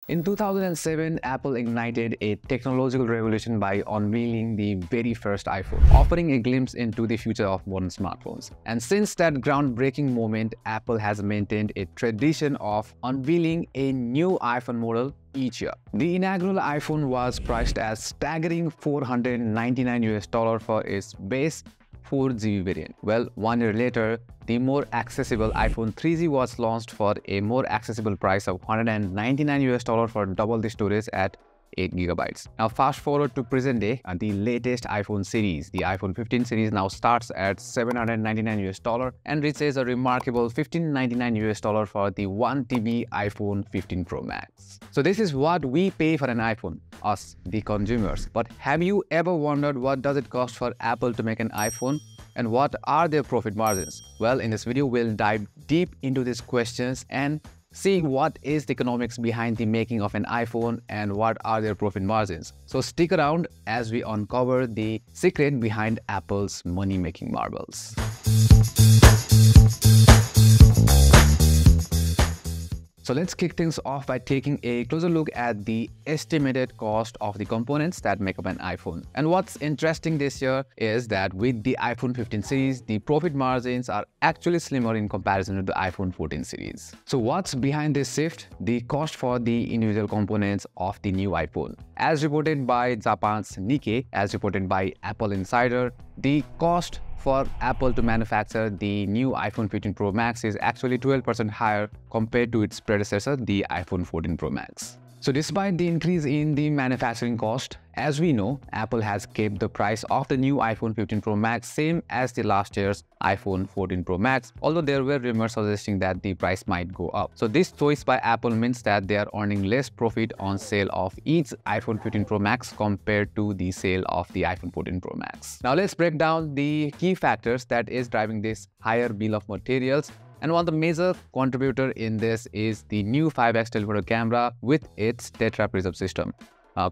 In 2007, Apple ignited a technological revolution by unveiling the very first iPhone, offering a glimpse into the future of modern smartphones. And since that groundbreaking moment, Apple has maintained a tradition of unveiling a new iPhone model each year. The inaugural iPhone was priced as staggering $499 for its base 4GB variant. Well, 1 year later, the more accessible iPhone 3G was launched for a more accessible price of $199 for double the storage at 8GB. Now fast forward to present day, the latest iPhone series, the iPhone 15 series now starts at $799 and reaches a remarkable $1,599 for the 1TB iPhone 15 Pro Max. So this is what we pay for an iPhone, us, the consumers. But have you ever wondered what does it cost for Apple to make an iPhone? And what are their profit margins? Well, in this video, we'll dive deep into these questions and see what is the economics behind the making of an iPhone and what are their profit margins. So stick around as we uncover the secret behind Apple's money-making marvels. So let's kick things off by taking a closer look at the estimated cost of the components that make up an iPhone. And what's interesting this year is that with the iPhone 15 series, the profit margins are actually slimmer in comparison to the iPhone 14 series. So what's behind this shift? The cost for the individual components of the new iPhone. As reported by Japan's Nikkei, as reported by Apple Insider, the cost for Apple to manufacture the new iPhone 15 Pro Max is actually 12% higher compared to its predecessor, the iPhone 14 Pro Max. So despite the increase in the manufacturing cost, as we know, Apple has kept the price of the new iPhone 15 Pro Max same as the last year's iPhone 14 Pro Max, although there were rumors suggesting that the price might go up. So this choice by Apple means that they are earning less profit on sale of each iPhone 15 Pro Max compared to the sale of the iPhone 14 Pro Max. Now let's break down the key factors that is driving this higher bill of materials. And one of the major contributor in this is the new 5x telephoto camera with its tetra prism system,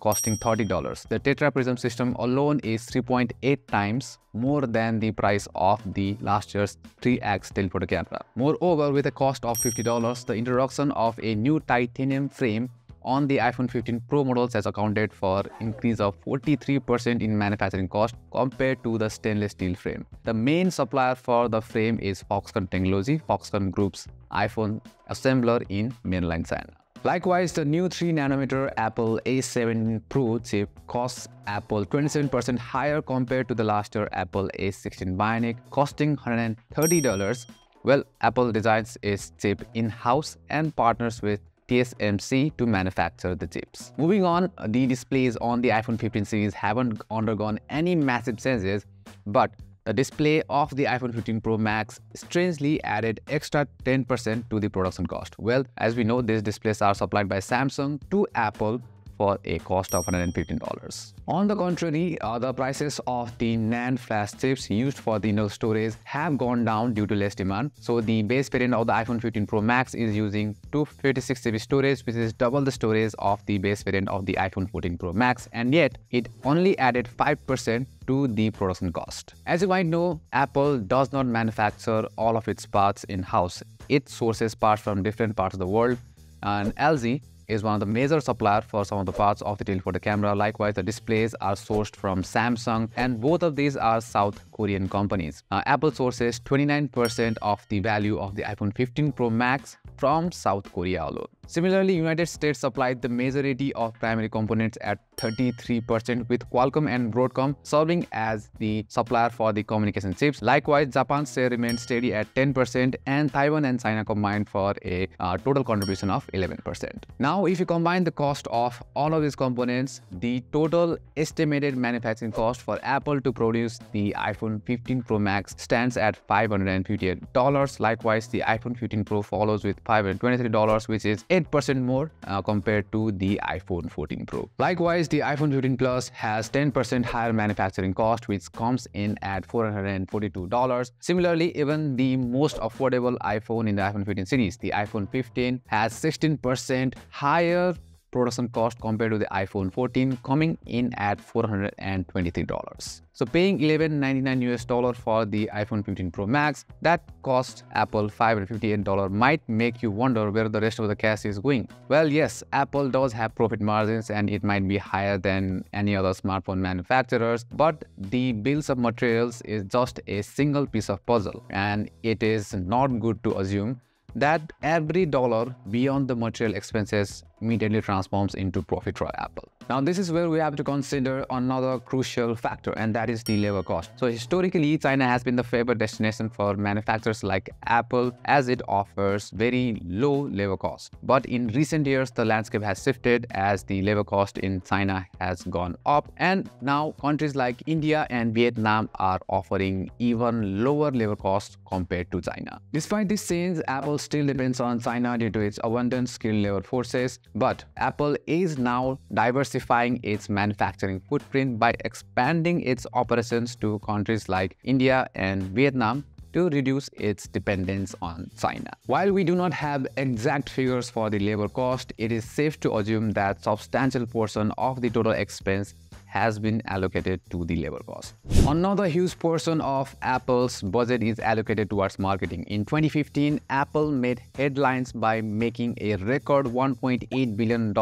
costing $30. The tetra prism system alone is 3.8 times more than the price of the last year's 3x telephoto camera. Moreover, with a cost of $50, the introduction of a new titanium frame on the iPhone 15 Pro models has accounted for increase of 43% in manufacturing cost compared to the stainless steel frame. The main supplier for the frame is Foxconn Technology, Foxconn Group's iPhone assembler in mainland China. Likewise, the new 3nm Apple A7 Pro chip costs Apple 27% higher compared to the last year Apple A16 Bionic, costing $130. Well, Apple designs its chip in-house and partners with TSMC to manufacture the chips. Moving on, the displays on the iPhone 15 series haven't undergone any massive changes, but the display of the iPhone 15 Pro Max strangely added extra 10% to the production cost. Well, as we know, these displays are supplied by Samsung to Apple for a cost of $115. On the contrary, the prices of the NAND flash chips used for the internal storage have gone down due to less demand. So the base variant of the iPhone 15 Pro Max is using 256GB storage, which is double the storage of the base variant of the iPhone 14 Pro Max, and yet it only added 5% to the production cost. As you might know, Apple does not manufacture all of its parts in-house. It sources parts from different parts of the world, and LG is one of the major suppliers for some of the parts of the telephoto camera. Likewise, the displays are sourced from Samsung, and both of these are South Korean companies. Apple sources 29% of the value of the iPhone 15 Pro Max from South Korea alone. Similarly, United States supplied the majority of primary components at 33%, with Qualcomm and Broadcom serving as the supplier for the communication chips. Likewise, Japan's share remained steady at 10%, and Taiwan and China combined for a total contribution of 11%. Now, if you combine the cost of all of these components, the total estimated manufacturing cost for Apple to produce the iPhone 15 Pro Max stands at $558. Likewise, the iPhone 15 Pro follows with $523, which is 8% more compared to the iPhone 14 Pro. Likewise, the iPhone 15 Plus has 10% higher manufacturing cost, which comes in at $442. Similarly, even the most affordable iPhone in the iPhone 15 series, the iPhone 15, has 16% higher production cost compared to the iPhone 14, coming in at $423. So paying $11.99 for the iPhone 15 Pro Max that cost Apple $558 might make you wonder where the rest of the cash is going. Well, yes, Apple does have profit margins and it might be higher than any other smartphone manufacturers, but the bills of materials is just a single piece of puzzle, and it is not good to assume that every dollar beyond the material expenses immediately transforms into profit for Apple. Now, this is where we have to consider another crucial factor, and that is the labor cost. So historically, China has been the favored destination for manufacturers like Apple as it offers very low labor cost. But in recent years, the landscape has shifted as the labor cost in China has gone up, and now countries like India and Vietnam are offering even lower labor costs compared to China. Despite this change, Apple still depends on China due to its abundant skilled labor forces, but Apple is now diversifying its manufacturing footprint by expanding its operations to countries like India and Vietnam to reduce its dependence on China. While we do not have exact figures for the labor cost, it is safe to assume that substantial portion of the total expense has been allocated to the labor cost. Another huge portion of Apple's budget is allocated towards marketing. In 2015, Apple made headlines by making a record $1.8 billion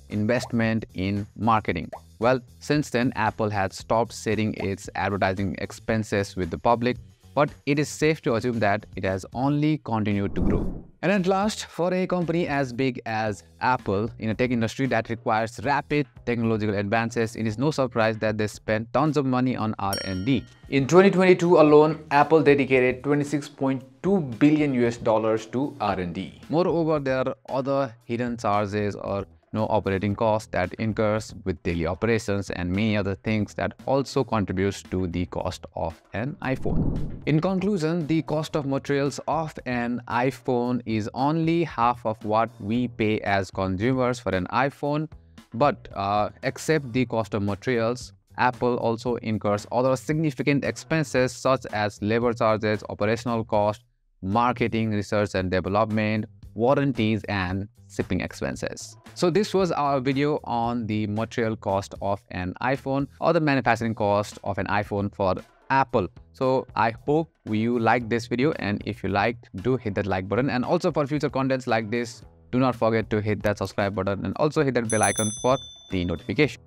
investment in marketing. Well, since then, Apple has stopped sharing its advertising expenses with the public, but it is safe to assume that it has only continued to grow. And at last, for a company as big as Apple in a tech industry that requires rapid technological advances, it is no surprise that they spend tons of money on R&D. In 2022 alone, Apple dedicated $26.2 billion to R&D. Moreover, there are other hidden charges or no operating costs that incurs with daily operations and many other things that also contributes to the cost of an iPhone. In conclusion, the cost of materials of an iPhone is only half of what we pay as consumers for an iPhone, but except the cost of materials, Apple also incurs other significant expenses such as labor charges, operational costs, marketing, research and development, warranties and shipping expenses. So this was our video on the material cost of an iPhone or the manufacturing cost of an iPhone for Apple. So I hope you liked this video, and if you liked, do hit that like button, and also for future contents like this, do not forget to hit that subscribe button and also hit that bell icon for the notification.